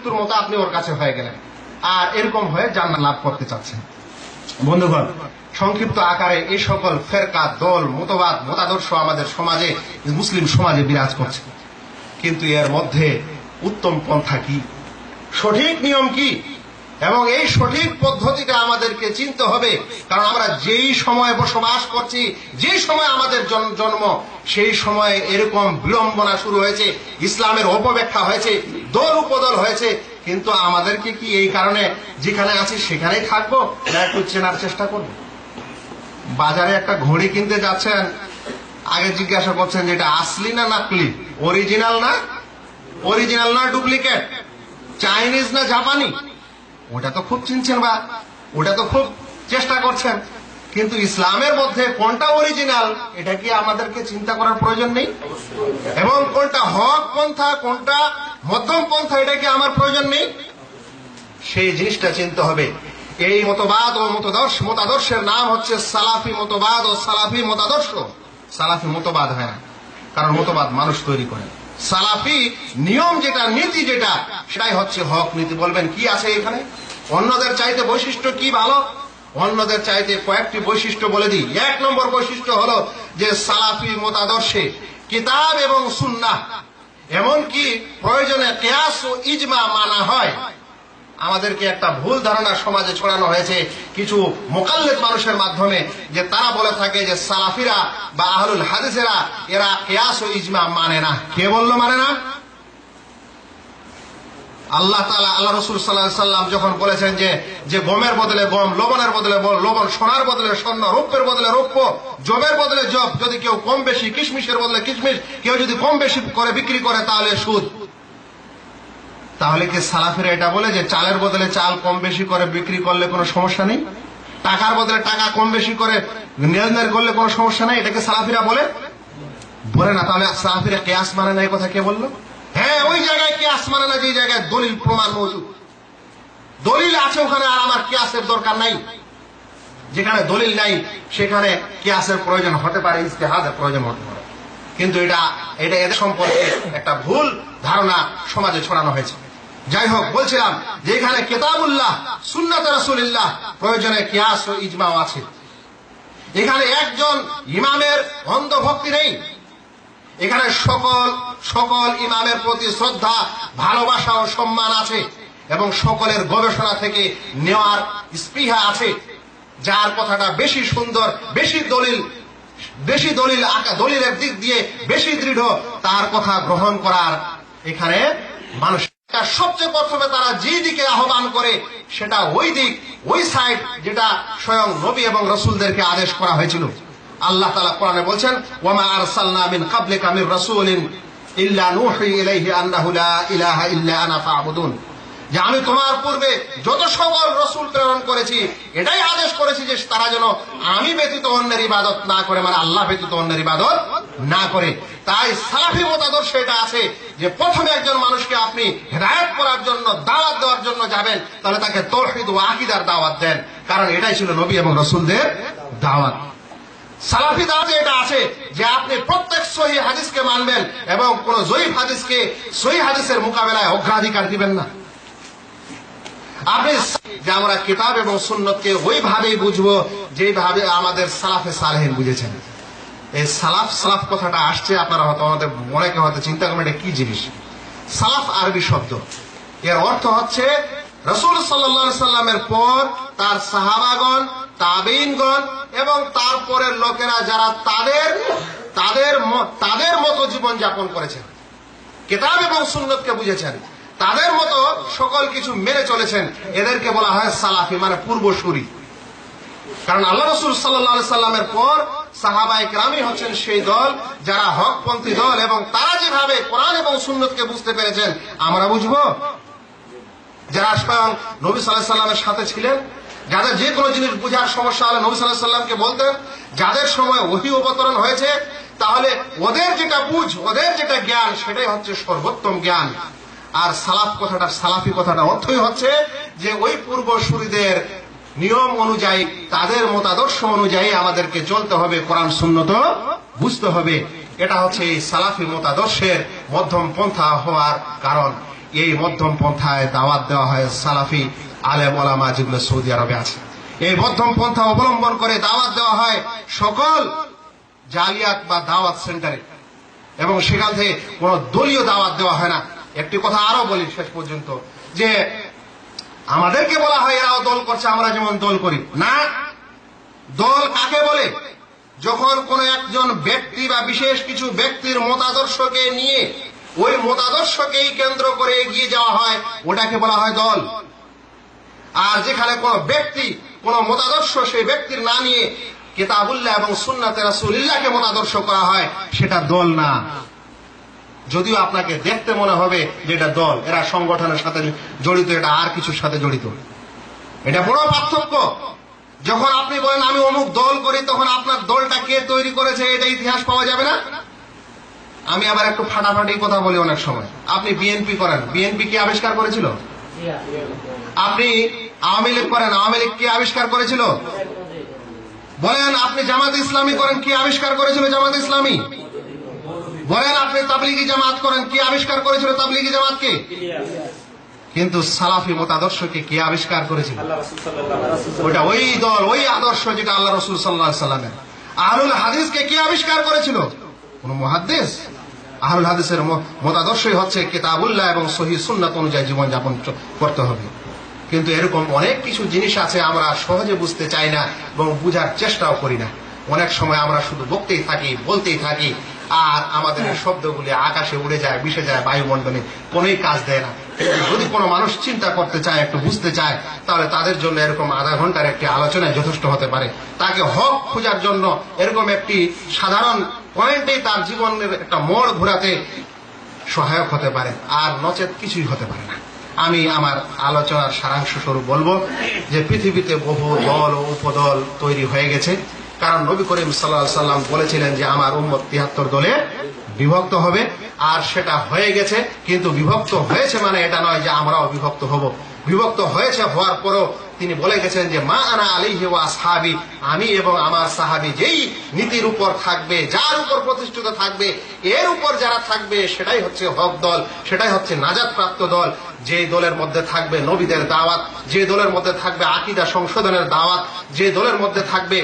মৃত্যুর মতো আপনি ওর কাছে হয়ে গেলেন, আর এরকম হয়ে জান্নাত লাভ করতে চাচ্ছেন। বন্ধুগণ, সংক্ষিপ্ত আকারে এই সকল ফেরকা, দল, মতবাদ, মতাদর্শ আমাদের সমাজে, মুসলিম সমাজে বিরাজ করছে। কিন্তু এর মধ্যে উত্তম পন্থা কি, সঠিক নিয়ম কি, এবং এই সঠিক পদ্ধতিটা আমাদেরকে চিনতে হবে। কারণ আমরা যেই সময়ে বসবাস করছি, যে সময় আমাদের জন্ম, সেই সময়ে এরকম বিড়ম্বনা শুরু হয়েছে, ইসলামের অপব্যাখ্যা হয়েছে, দল উপদল হয়েছে। কিন্তু আমাদেরকে কি এই কারণে যেখানে আছি সেখানেই থাকবো, না একটু চেনার চেষ্টা করবো? বাজারে একটা ঘড়ি কিনতে যাচ্ছেন, আগে জিজ্ঞাসা করছেন যে এটা আসলি না নাকলি, অরিজিনাল না ডুপ্লিকেট, চাইনিজ না জাপানি। ওটা তো খুব চিনছেন, বা ওটা তো খুব চেষ্টা করছেন, কিন্তু ইসলামের মধ্যে কোনটা অরিজিনাল এটা কি আমাদেরকে চিন্তা করার প্রয়োজন নেই? এবং কোনটা হক পন্থা, কোনটা মধ্যম পন্থা, এটা কি আমার প্রয়োজন নেই? সেই জিনিসটা চিনতে হবে। এই মতবাদ ও মতাদর্শের নাম হচ্ছে সালাফি মতবাদ ও সালাফি মতাদর্শ। সালাফি মতবাদ হয় না, কারণ মতবাদ মানুষ তৈরি করে। সালাফি নিয়ম যেটা, নীতি যেটা, সেটাই হচ্ছে হক নীতি। বলবেন কি আছে এখানে? অন্যদের চাইতে বৈশিষ্ট্য কি ভালো? অন্যদের চাইতে কয়েকটি বৈশিষ্ট্য বলে দিই। 1 নম্বর বৈশিষ্ট্য হলো যে সালাফি মতাদর্শে কিতাব এবং সুন্নাহ, এমনকি প্রয়োজনে কিয়াস ও ইজমা মানা হয়। আমাদেরকে একটা ভুল ধারণা সমাজে ছড়ানো হয়েছে কিছু মুকাল্লিদ মানুষের মাধ্যমে, যে তারা বলে থাকে যে সালাফিরা বা আহলুল হাদিসেরা এরা কিয়াস ও ইজমা মানে না। কে বললো মানে না? আল্লাহ তাআলা, আল্লাহ রাসূল সাল্লাল্লাহু আলাইহি সাল্লাম যখন বলেছেন যে গমের বদলে গম, লবণের বদলে লবণ, সোনার বদলে স্বর্ণ, রৌপ্যের বদলে রৌপ্য, জবের বদলে জব, যদি কেউ কম বেশি, কিশমিশের বদলে কিশমিশ কেউ যদি কম বেশি করে বিক্রি করে তাহলে সুদ। তাহলে কি সালাফিরা এটা বলে যে চালের বদলে চাল কম বেশি করে বিক্রি করলে কোনো সমস্যা নেই, টাকার বদলে টাকা কম বেশি করে লেনদেন করলে কোনো সমস্যা নেই? এটাকে সালাফিরা বলে না? তাহলে সালাফিরা কিয়াস মানে না, এই কথা কে বললো? হ্যাঁ, ওই জায়গায় কিয়াস মানে না যে জায়গায় দলিল প্রমাণ মজুদ, দলিল আছে ওখানে, আর আমার কিয়াসের দরকার নাই। যেখানে দলিল নাই সেখানে কিয়াসের প্রয়োজন হতে পারে, ইজতিহাদের প্রয়োজন হতে পারে। কিন্তু এটা এদের সম্পর্কে একটা ভুল ধারণা সমাজে ছড়ানো হয়েছে। যাই হোক, বলছিলাম যে এখানে কিতাবুল্লাহ, সুন্নাত রাসূলুল্লাহ, প্রয়োজনে কিয়াস ও ইজমাও আছে। এখানে একজন ইমামের অন্ধভক্তি নেই। এখানে সকল ইমামের প্রতি শ্রদ্ধা, ভালোবাসা ও সম্মান আছে, এবং সকলের গবেষণা থেকে নেওয়ার স্পৃহা আছে। যার কথাটা বেশি সুন্দর, বেশি দলিলের দিক দিয়ে বেশি দৃঢ়, তার কথা গ্রহণ করার এখানে মানুষ সবচেয়ে প্রথমে তারা যে দিকে আহ্বান করে সেটা ওই দিক, ওই সাইড যেটা স্বয়ং নবী এবং রাসূলদেরকে আদেশ করা হয়েছিল। আল্লাহ তাআলা কোরআনে বলছেন, ওয়ামা আরসালনা মিন ক্বাবলিকা মির রাসূলিন ইল্লা নূহি ইলাইহি আন্নাহু লা ইলাহা ইল্লা আনা ফা'বুদুন, যে আমি তোমার পূর্বে যত সকল রাসূল প্রেরণ করেছি এটাই আদেশ করেছি যে তারা যেন আমি ব্যতীত অন্যের ইবাদত না করে, মানে আল্লাহ ব্যতীত অন্যের ইবাদত না করে। তাই সালাফি মতাদর্শ এটা আছে যে প্রথমে একজন মানুষকে আপনি হেদায়েত করার জন্য, দাওয়াত দেওয়ার জন্য যাবেন, তাহলে তাকে তাওহীদ ও আকীদার দাওয়াত দেন, কারণ এটাই ছিল নবী এবং রাসূলদের দাওয়াত। সালাফি দাওয়াতে এটা আছে যে আপনি প্রত্যেক সহিহ হাদিসকে মানবেন এবং কোন জয়ীফ হাদিসকে সহিহ হাদিসের মোকাবেলায় অগ্রাধিকার দিবেন না। আপনি যে আমরা কিতাব এবং সুন্নতকে ওইভাবেই বুঝবো যেভাবে আমাদের সালাফে সালেহিন বুঝেছেন। এই সালাফ কথাটা আসছে, আপনারা হয়তো অনেকে হয়তো চিন্তা করবেন এটা কি জিনিস। সালাফ আরবি শব্দ, এর অর্থ হচ্ছে রাসূল সাল্লাল্লাহু আলাইহি সাল্লামের পর তার সাহাবাগণ, তাবেঈনগণ এবং তারপরের লোকেরা যারা তাদের মতো জীবন যাপন করেছেন, কিতাব এবং সুন্নতকে বুঝেছেন, তাদের মতো সকল কিছু মেনে চলেছেন, এদেরকে বলা হয় সালাফি, মানে পূর্বসূরি। কারণ আল্লাহ রাসূল সাল্লাল্লাহু আলাইহি সাল্লামের পর সাহাবায়ে কেরামই হচ্ছেন সেই দল যারা হকপন্থী দল, এবং তারা যেভাবে কোরআন এবং সুন্নতকে বুঝতে পেরেছেন আমরা বুঝবো। যারা স্বয়ং নবী সাল্লাল্লাহু আলাইহি সাল্লামের সাথে ছিলেন, যাদের যে কোনো জিনিস বুঝার সমস্যা হলে নবী সাল্লাল্লাহু আলাইহি সাল্লামকে বলতেন, যাদের সময় ওহী অবতরণ হয়েছে, তাহলে ওদের যেটা বুঝ, ওদের যেটা জ্ঞান, সেটাই হচ্ছে সর্বোত্তম জ্ঞান। আর সালাফি কথাটা অর্থই হচ্ছে যে ওই পূর্বসূরীদের নিয়ম অনুযায়ী, তাদের মতাদর্শ অনুযায়ী আমাদেরকে চলতে হবে, কোরআন সুন্নত বুঝতে হবে। এটা হচ্ছে এই সালাফি মতাদর্শের মধ্যম পন্থা হওয়ার কারণ। এই মধ্যম পন্থায় দাওয়াত দেওয়া হয় সালাফি আলেম ওলামা যেগুলো সৌদি আরবে আছে। এই মধ্যম পন্থা অবলম্বন করে দাওয়াত দেওয়া হয় সকল জালিয়াত বা দাওয়াত সেন্টারে, এবং সেখান থেকে কোনো দলীয় দাওয়াত দেওয়া হয় না। একটি কথা আরো বলি শেষ পর্যন্ত, যে আমাদেরকে বলা হয় এরাও দল করছে আমরা যেমন দল করি না। দল কাকে বলে? যখন কোন একজন ব্যক্তি বা বিশেষ কিছু ব্যক্তির মতাদর্শকে নিয়ে ওই মতাদর্শকেই কেন্দ্র করে এগিয়ে যাওয়া হয়, ওটাকে বলা হয় দল। আর যেখানে কোন ব্যক্তি কোন মতাদর্শ সেই ব্যক্তির না নিয়ে কিতাবুল্লাহ এবং সুন্নাতে রাসূলুল্লাহকে মতাদর্শ করা হয়, সেটা দল না। যদিও আপনাকে দেখতে মনে হবে যে এটা দল, এরা সংগঠনের সাথে জড়িত, এটা আর কিছুর সাথে জড়িত। এটা বড় পার্থক্য। যখন আপনি বলেন আমি অমুক দল করি, তখন আপনার দলটা কে তৈরি করেছে এটা ইতিহাস পাওয়া যাবে না। আমি আবার একটু ফাটাফাটি কথা বলি অনেক সময়। আপনি বিএনপি করেন, বিএনপি কে আবিষ্কার করেছিল? আপনি আওয়ামী লীগ করেন, আওয়ামী লীগ কে আবিষ্কার করেছিল? বলেন আপনি জামাত ইসলামী করেন, কি আবিষ্কার করেছিল জামাত ইসলামী? বলেন আপনি তাবলিগি জামাত করেন, কি আবিষ্কার করেছিল তাবলিগি জামাতকে? কিন্তু সালাফি মতাদর্শকে কে আবিষ্কার করেছিল? ওটা ওই দল, ওই আদর্শ যেটা আল্লাহ রাসূল সাল্লাল্লাহু আলাইহি ওয়াসাল্লামের। আহলুল হাদিসকে কে আবিষ্কার করেছিল? কোন মুহাদ্দিস? আহলুল হাদিসের মতাদর্শই হচ্ছে কিতাবুল্লাহ এবং সহিহ সুন্নাত অনুযায়ী জীবনযাপন করতে হবে। কিন্তু এরকম অনেক কিছু জিনিস আছে আমরা সহজে বুঝতে চাই না এবং বুঝার চেষ্টাও করি না। অনেক সময় আমরা শুধু বকতেই থাকি, বলতেই থাকি, আর আমাদের শব্দগুলি আকাশে উড়ে যায়, মিশে যায় বায়ুমণ্ডলে, কোনোই কাজ দেয় না। যদি কোনো মানুষ চিন্তা করতে চায়, একটু বুঝতে চায়, তাহলে তাদের জন্য এরকম আধা ঘন্টার একটি আলোচনায় যথেষ্ট হতে পারে। তাকে হক খোঁজার জন্য এরকম একটি সাধারণ পয়েন্টেই তার জীবনের একটা মোড় ঘোরাতে সহায়ক হতে পারে, আর নচেত কিছুই হতে পারে না। আমি আমার আলোচনার সারাংশ স্বরূপ বলবো যে পৃথিবীতে বহু দল ও উপদল তৈরি হয়ে গেছে, কারণ নবী করিম সাল্লাল্লাহু আলাইহি সাল্লাম বলেছিলেন যে আমার উম্মত ৭৩ দলে বিভক্ত হবে, আর সেটা হয়ে গেছে। কিন্তু বিভক্ত হয়েছে মানে এটা নয় যে আমরাও বিভক্ত হব। বিভক্ত হয়েছে, হওয়ার পরও তিনি বলে গেছেন যে মা আনা আলাইহি ওয়া আসহাবি, আমি এবং আমার সাহাবী যেই নীতির উপর থাকবে, যার উপর প্রতিষ্ঠিত থাকবে, এর উপর যারা থাকবে, সেটাই হচ্ছে হক দল, সেটাই হচ্ছে নাজাত প্রাপ্ত দল। যে দলের মধ্যে থাকবে নবীদের দাওয়াত, যে দলের মধ্যে থাকবে আকীদা সংশোধনের দাওয়াত, যে দলের মধ্যে থাকবে,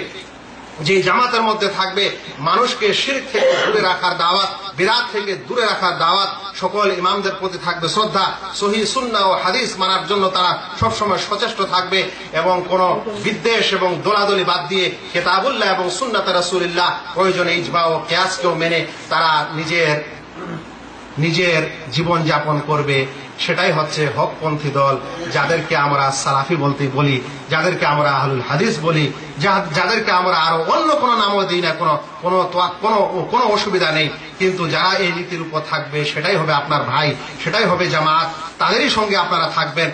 যে জামাতের মধ্যে থাকবে মানুষকে শিরক থেকে দূরে রাখার দাওয়াত, বিদআত থেকে দূরে রাখার দাওয়াত, সকল ইমামদের প্রতি থাকবে শ্রদ্ধা, সহিহ সুন্নাহ ও হাদিস মানার জন্য তারা সবসময় সচেষ্ট থাকবে, এবং কোন বিদ্বেষ এবং দোলাদলি বাদ দিয়ে কিতাবুল্লাহ এবং সুন্নাতে রাসূলুল্লাহ, প্রয়োজনে ইজমা ও কিয়াসকেও মেনে তারা নিজের জীবন যাপন করবে। সেটাই হচ্ছে হকপন্থী দল, যাদেরকে আমরা সালাফি বলতে বলি, যাদেরকে আমরা আহলুল হাদিস বলি, যাদেরকে আমরা আরো অন্য কোনো নামও দিই না, কোনো অসুবিধা নেই। কিন্তু যারা এই নীতির উপর থাকবে, সেটাই হবে আপনার ভাই, সেটাই হবে জামাত, তাদেরই সঙ্গে আপনারা থাকবেন।